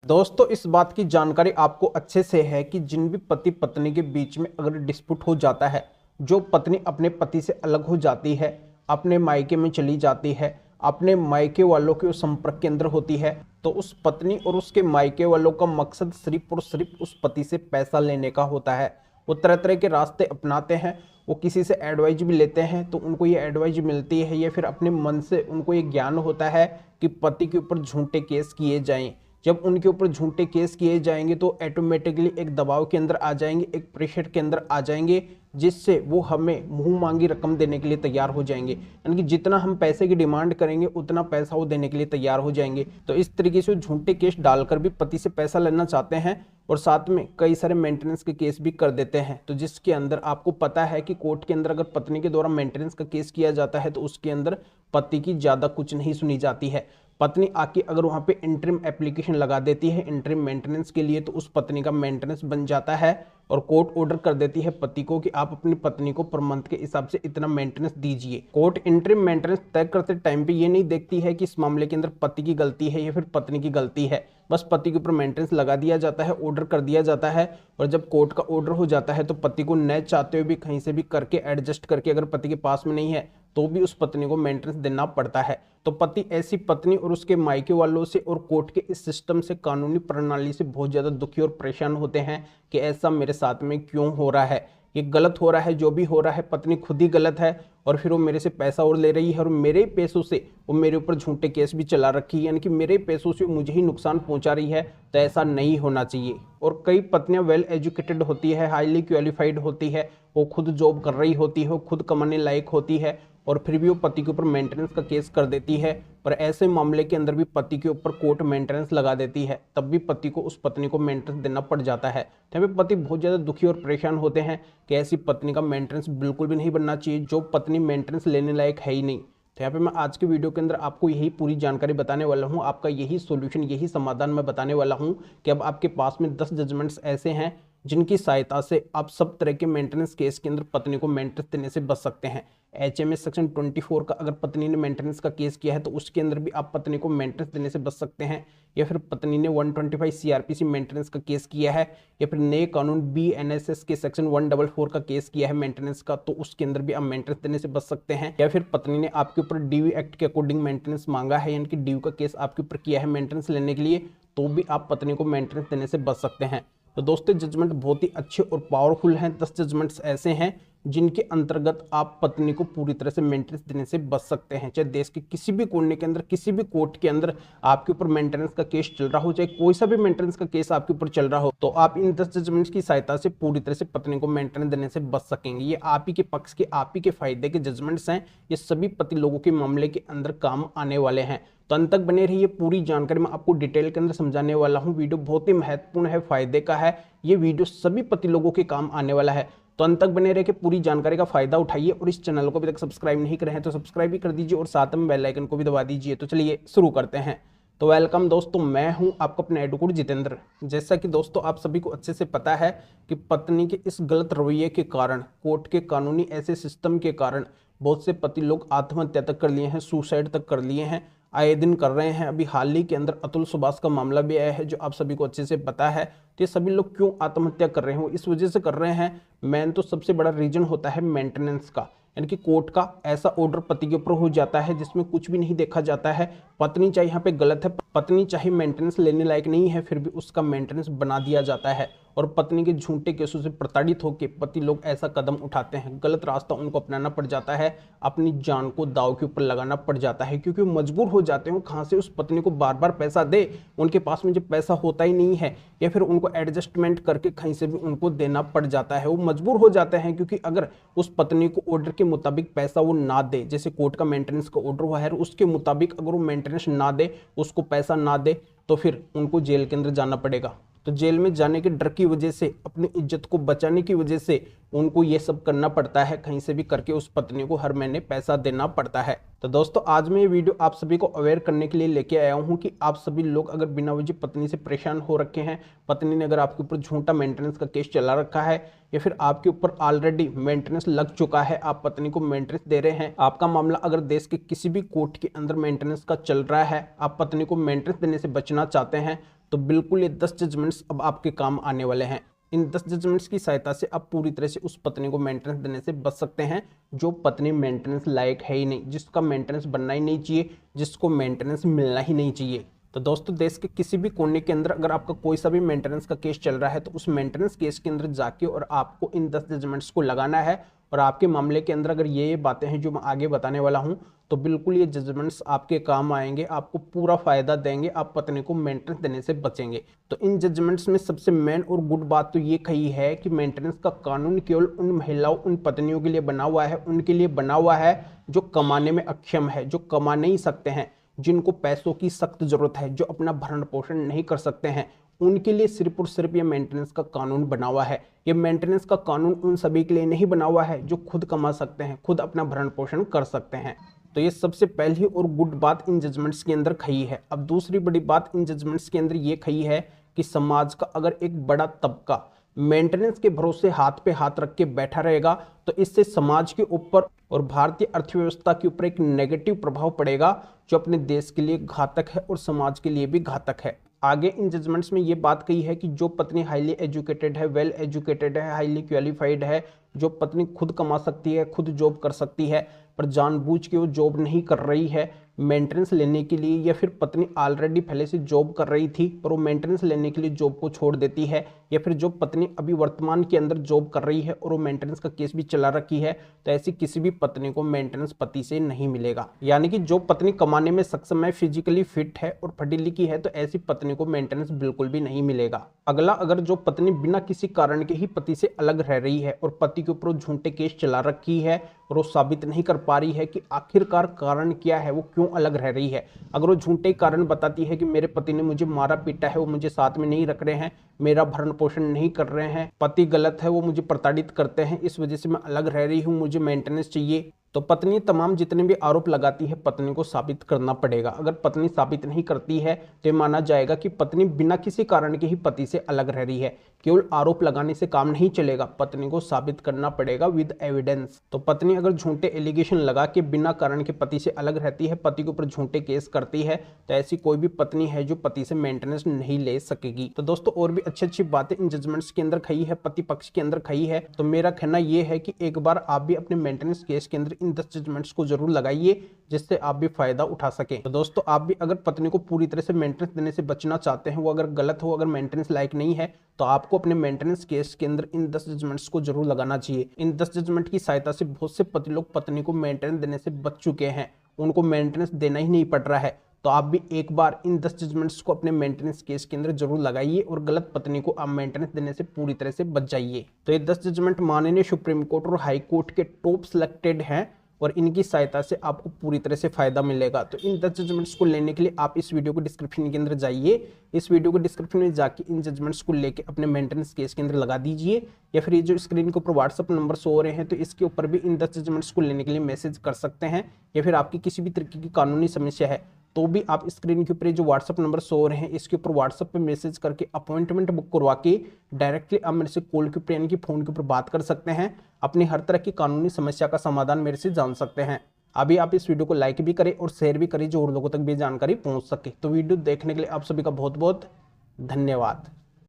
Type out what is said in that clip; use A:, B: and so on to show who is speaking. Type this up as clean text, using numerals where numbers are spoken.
A: दोस्तों इस बात की जानकारी आपको अच्छे से है कि जिन भी पति पत्नी के बीच में अगर डिस्प्यूट हो जाता है, जो पत्नी अपने पति से अलग हो जाती है, अपने मायके में चली जाती है, अपने मायके वालों के संपर्क के अंदर होती है, तो उस पत्नी और उसके मायके वालों का मकसद सिर्फ और सिर्फ उस पति से पैसा लेने का होता है। वो तरह तरह के रास्ते अपनाते हैं, वो किसी से एडवाइस भी लेते हैं तो उनको ये एडवाइस मिलती है या फिर अपने मन से उनको ये ज्ञान होता है कि पति के ऊपर झूठे केस किए जाएं। जब उनके ऊपर झूठे केस किए जाएंगे तो ऑटोमेटिकली एक दबाव के अंदर आ जाएंगे, एक प्रेशर के अंदर आ जाएंगे, जिससे वो हमें मुंह मांगी रकम देने के लिए तैयार हो जाएंगे। यानी कि जितना हम पैसे की डिमांड करेंगे उतना पैसा वो देने के लिए तैयार हो जाएंगे। तो इस तरीके से झूठे केस डालकर भी पति से पैसा लेना चाहते हैं और साथ में कई सारे मेंटेनेंस के केस भी कर देते हैं। तो जिसके अंदर आपको पता है कि कोर्ट के अंदर अगर पत्नी के द्वारा मेंटेनेंस का केस किया जाता है तो उसके अंदर पति की ज़्यादा कुछ नहीं सुनी जाती है। पत्नी आके अगर वहाँ पे इंटरिम एप्लीकेशन लगा देती है इंटरिम मेंटेनेंस के लिए तो उस पत्नी का मेंटेनेंस बन जाता है और कोर्ट ऑर्डर कर देती है पति को कि आप अपनी पत्नी को पर मंथ के हिसाब से इतना मेंटेनेंस दीजिए। कोर्ट इंटरिम मेंटेनेंस तय करते टाइम पे ये नहीं देखती है कि इस मामले के अंदर पति की गलती है या फिर पत्नी की गलती है, बस पति के ऊपर मेंटेनेंस लगा दिया जाता है, ऑर्डर कर दिया जाता है। और जब कोर्ट का ऑर्डर हो जाता है तो पति को न चाहते हुए भी कहीं से भी करके एडजस्ट करके अगर पति के पास में नहीं है तो भी उस पत्नी को मेंटेनेंस देना पड़ता है। तो पति ऐसी पत्नी और उसके मायके वालों से और कोर्ट के इस सिस्टम से, कानूनी प्रणाली से बहुत ज़्यादा दुखी और परेशान होते हैं कि ऐसा मेरे साथ में क्यों हो रहा है, ये गलत हो रहा है। जो भी हो रहा है पत्नी खुद ही गलत है और फिर वो मेरे से पैसा और ले रही है और मेरे ही पैसों से वो मेरे ऊपर झूठे केस भी चला रखी है, यानी कि मेरे पैसों से मुझे ही नुकसान पहुंचा रही है। तो ऐसा नहीं होना चाहिए। और कई पत्नियां वेल एजुकेटेड होती है, हाईली क्वालिफाइड होती है, वो खुद जॉब कर रही होती है, वो खुद कमाने लायक होती है और फिर भी वो पति के ऊपर मेंटेनेंस का केस कर देती है। पर ऐसे मामले के अंदर भी पति के ऊपर कोर्ट मेंटेनेंस लगा देती है, तब भी पति को उस पत्नी को मेंटेनेंस देना पड़ जाता है। तो यहाँ पे पति बहुत ज़्यादा दुखी और परेशान होते हैं कि ऐसी पत्नी का मेंटेनेंस बिल्कुल भी नहीं बनना चाहिए, जो पत्नी मेंटेनेंस लेने लायक है ही नहीं। तो यहाँ पे मैं आज के वीडियो के अंदर आपको यही पूरी जानकारी बताने वाला हूँ, आपका यही सॉल्यूशन, यही समाधान मैं बताने वाला हूँ कि अब आपके पास में 10 जजमेंट्स ऐसे हैं जिनकी सहायता से आप सब तरह के मेंटेनेंस केस के अंदर पत्नी को मेंटेनेंस देने से बच सकते हैं। HMS सेक्शन 24 का अगर पत्नी ने मेंटेनेंस का केस किया है तो उसके अंदर भी आप पत्नी को मेंटेनेंस देने से बच सकते हैं। या फिर पत्नी ने 125 CRPC मेंटेनेंस का केस किया है या फिर नए कानून BNSS के सेक्शन 144 का केस किया है मेंटेनेंस का, तो उसके अंदर भी आप मेंटेनेंस देने से बच सकते हैं। या फिर पत्नी ने आपके ऊपर DV एक्ट के अकॉर्डिंग मेंटेनेंस मांगा है, यानी कि ड्यू का केस आपके ऊपर किया है मेंटेनेंस लेने के लिए, तो भी आप पत्नी को मेंटेनेंस देने से बच सकते हैं। तो दोस्तों जजमेंट बहुत ही अच्छे और पावरफुल हैं। 10 जजमेंट्स ऐसे हैं जिनके अंतर्गत आप पत्नी को पूरी तरह से मेंटेनेंस देने से बच सकते हैं। चाहे देश के किसी भी कोने के अंदर, किसी भी कोर्ट के अंदर आपके ऊपर मेंटेनेंस का केस चल रहा हो, चाहे कोई सा भी मेंटेनेंस का केस आपके ऊपर चल रहा हो, तो आप इन 10 जजमेंट्स की सहायता से पूरी तरह से पत्नी को मेंटेनेंस देने से बच सकेंगे। ये आप ही के पक्ष के, आप ही के फायदे के जजमेंट्स हैं। ये सभी पति लोगों के मामले के अंदर काम आने वाले हैं। तो अंत तक बने रहिए, पूरी जानकारी मैं आपको डिटेल के अंदर समझाने वाला हूँ। वीडियो बहुत ही महत्वपूर्ण है, फायदे का है। ये वीडियो सभी पति लोगों के काम आने वाला है। तो अंत तक बने रहे कि पूरी जानकारी का फायदा उठाइए और इस चैनल को अभी तक सब्सक्राइब नहीं करे हैं तो सब्सक्राइब भी कर दीजिए और साथ में बेल आइकन को भी दबा दीजिए। तो चलिए शुरू करते हैं। तो वेलकम दोस्तों, मैं हूं आपका अपना एडवोकेट जितेंद्र। जैसा कि दोस्तों आप सभी को अच्छे से पता है कि पत्नी के इस गलत रवैये के कारण, कोर्ट के कानूनी ऐसे सिस्टम के कारण बहुत से पति लोग आत्महत्या तक कर लिए हैं, सुसाइड तक कर लिए हैं, आए दिन कर रहे हैं। अभी हाल ही के अंदर अतुल सुभाष का मामला भी आया है जो आप सभी को अच्छे से पता है। तो ये सभी लोग क्यों आत्महत्या कर रहे हो, इस वजह से कर रहे हैं। मेन तो सबसे बड़ा रीजन होता है मेंटेनेंस का, यानी कि कोर्ट का ऐसा ऑर्डर पति के ऊपर हो जाता है जिसमें कुछ भी नहीं देखा जाता है। पत्नी चाहे यहाँ पे गलत है, पत्नी चाहे मेंटेनेंस लेने लायक नहीं है, फिर भी उसका मेंटेनेंस बना दिया जाता है और पत्नी के झूठे केसों से प्रताड़ित होकर पति लोग ऐसा कदम उठाते हैं, गलत रास्ता उनको अपनाना पड़ जाता है, अपनी जान को दांव के ऊपर लगाना पड़ जाता है, क्योंकि वो मजबूर हो जाते हैं। कहाँ से उस पत्नी को बार बार पैसा दे, उनके पास में जब पैसा होता ही नहीं है, या फिर उनको एडजस्टमेंट करके कहीं से भी उनको देना पड़ जाता है। वो मजबूर हो जाते हैं, क्योंकि अगर उस पत्नी को ऑर्डर के मुताबिक पैसा वो ना दे, जैसे कोर्ट का मेंटेनेंस का ऑर्डर हुआ है, उसके मुताबिक अगर वो मेंटेनेंस ना दे, उसको पैसा ना दे, तो फिर उनको जेल के अंदर जाना पड़ेगा। तो जेल में जाने के डर की वजह से, अपनी इज्जत को बचाने की वजह से उनको ये सब करना पड़ता है, कहीं से भी करके उस पत्नी को हर महीने पैसा देना पड़ता है। तो दोस्तों आज मैं ये वीडियो आप सभी को अवेयर करने के लिए लेके आया हूँ कि आप सभी लोग अगर बिना वजह पत्नी से परेशान हो रखे हैं, पत्नी ने अगर आपके ऊपर झूठा मेंटेनेंस का केस चला रखा है, या फिर आपके ऊपर ऑलरेडी मेंटेनेंस लग चुका है, आप पत्नी को मेंटेनेंस दे रहे हैं, आपका मामला अगर देश के किसी भी कोर्ट के अंदर मेंटेनेंस का चल रहा है, आप पत्नी को मेंटेनेंस देने से बचना चाहते हैं, तो बिल्कुल ये 10 जजमेंट्स अब आपके काम आने वाले हैं। इन 10 जजमेंट्स की सहायता से आप पूरी तरह से उस पत्नी को मेंटेनेंस देने से बच सकते हैं जो पत्नी मेंटेनेंस लायक है ही नहीं, जिसका मेंटेनेंस बनना ही नहीं चाहिए, जिसको मेंटेनेंस मिलना ही नहीं चाहिए। तो दोस्तों देश के किसी भी कोने के अंदर अगर आपका कोई सा भी मेंटेनेंस का केस चल रहा है तो उस मेंटेनेंस केस के अंदर जाके और आपको इन 10 जजमेंट्स को लगाना है। और आपके मामले के अंदर अगर ये बातें हैं जो मैं आगे बताने वाला हूं तो बिल्कुल ये जजमेंट्स आपके काम आएंगे, आपको पूरा फायदा देंगे, आप पत्नी को मेंटेनेंस देने से बचेंगे। तो इन जजमेंट्स में सबसे मेन और गुड बात तो ये कही है कि मेंटेनेंस का कानून केवल उन महिलाओं, उन पत्नियों के लिए बना हुआ है, उनके लिए बना हुआ है जो कमाने में अक्षम है, जो कमा नहीं सकते हैं, जिनको पैसों की सख्त जरूरत है, जो अपना भरण पोषण नहीं कर सकते हैं, उनके लिए सिर्फ और सिर्फ ये मेंटेनेंस का कानून बना हुआ है। ये मेंटेनेंस का कानून उन सभी के लिए नहीं बना हुआ है जो खुद कमा सकते हैं, खुद अपना भरण पोषण कर सकते हैं। तो ये सबसे पहली और गुड बात इन जजमेंट्स के अंदर कही है। अब दूसरी बड़ी बात इन जजमेंट्स के अंदर ये कही है कि समाज का अगर एक बड़ा तबका मेंटेनेंस के भरोसे हाथ पे हाथ रख के बैठा रहेगा तो इससे समाज के ऊपर और भारतीय अर्थव्यवस्था के ऊपर एक नेगेटिव प्रभाव पड़ेगा जो अपने देश के लिए घातक है और समाज के लिए भी घातक है। आगे इन जजमेंट्स में ये बात कही है कि जो पत्नी हाईली एजुकेटेड है, वेल एजुकेटेड है, हाईली क्वालिफाइड है, जो पत्नी खुद कमा सकती है, खुद जॉब कर सकती है, पर जानबूझ के वो जॉब नहीं कर रही है मेंटेनेंस लेने के लिए, या फिर पत्नी ऑलरेडी पहले से जॉब कर रही थी पर वो मेंटेनेंस लेने के लिए जॉब को छोड़ देती है, या फिर जो पत्नी अभी वर्तमान के अंदर जॉब कर रही है और वो मेंटेनेंस का केस भी चला रखी है, तो ऐसी किसी भी पत्नी को मेंटेनेंस पति से नहीं मिलेगा। यानी कि जो पत्नी कमाने में सक्षम है, फिजिकली फिट है और पढ़ी लिखी है, तो ऐसी पत्नी को मेंटेनेंस बिल्कुल भी नहीं मिलेगा। अगला, अगर जो पत्नी बिना किसी कारण के ही पति से अलग रह रही है और पति के ऊपर झूठे केस चला रखी है और वो साबित नहीं कर पा रही है कि आखिरकार कारण क्या है, वो क्यों अलग रह रही है, अगर वो झूठे कारण बताती है कि मेरे पति ने मुझे मारा पीटा है, वो मुझे साथ में नहीं रख रहे हैं, मेरा भरण पोषण नहीं कर रहे हैं, पति गलत है, वो मुझे प्रताड़ित करते हैं, इस वजह से मैं अलग रह रही हूँ, मुझे मेंटेनेंस चाहिए, तो पत्नी तमाम जितने भी आरोप लगाती है पत्नी को साबित करना पड़ेगा। अगर पत्नी साबित नहीं करती है तो माना जाएगा कि पत्नी बिना किसी कारण के ही पति से अलग रह रही है। केवल आरोप लगाने से काम नहीं चलेगा, पत्नी को साबित करना पड़ेगा विद एविडेंस। तो पत्नी अगर झूठे एलिगेशन लगा के बिना कारण के पति से अलग रहती है, पति के ऊपर झूठे केस करती है, तो ऐसी कोई भी पत्नी है जो पति से मेंटेनेंस नहीं ले सकेगी। तो दोस्तों और भी अच्छी अच्छी बातें इन जजमेंट्स के अंदर कही है, पति पक्ष के अंदर कही है। तो मेरा कहना यह है कि एक बार आप भी अपने मेंटेनेंस केस के अंदर इन 10 जजमेंट्स को जरूर लगाइए जिससे आप भी फायदा उठा सकें। तो दोस्तों आप भी अगर पत्नी को पूरी तरह से मेंटेनेंस देने से बचना चाहते हैं, वो अगर गलत हो, अगर मेंटेनेंस लायक नहीं है, तो आपको अपने मेंटेनेंस केस के अंदर इन 10 जजमेंट्स को जरूर लगाना चाहिए। इन 10 जजमेंट की सहायता से बहुत से पति लोग पत्नी को मेंटेनेंस देने से बच चुके हैं, उनको मेंटेनेंस देना ही नहीं पड़ रहा है। तो आप भी एक बार इन 10 जजमेंट्स को अपने मेंटेनेंस केस के अंदर जरूर लगाइए और गलत पत्नी को आप मेंटेनेंस देने से पूरी तरह से बच जाइए। तो ये 10 जजमेंट माननीय सुप्रीम कोर्ट और हाई कोर्ट के टॉप सिलेक्टेड हैं और इनकी सहायता से आपको पूरी तरह से फायदा मिलेगा। तो इन 10 जजमेंट्स को लेने के लिए आप इस वीडियो को डिस्क्रिप्शन के अंदर जाइए, इस वीडियो को डिस्क्रिप्शन में जाके इन जजमेंट्स को लेके अपने मेंटेनेंस केस के अंदर लगा दीजिए, या फिर ये जो स्क्रीन के ऊपर व्हाट्सअप नंबर शो हो रहे हैं तो इसके ऊपर भी इन 10 जजमेंट्स को लेने के लिए मैसेज कर सकते हैं, या फिर आपकी किसी भी तरीके की कानूनी समस्या है तो भी आप स्क्रीन के ऊपर जो व्हाट्सअप नंबर शो हो रहे हैं इसके ऊपर व्हाट्सअप पे मैसेज करके अपॉइंटमेंट बुक करवा के डायरेक्टली आप मेरे से कॉल के ऊपर यानी कि फोन के ऊपर बात कर सकते हैं, अपनी हर तरह की कानूनी समस्या का समाधान मेरे से जान सकते हैं। अभी आप इस वीडियो को लाइक भी करें और शेयर भी करें जो और लोगों तक भी जानकारी पहुंच सके। तो वीडियो देखने के लिए आप सभी का बहुत बहुत धन्यवाद।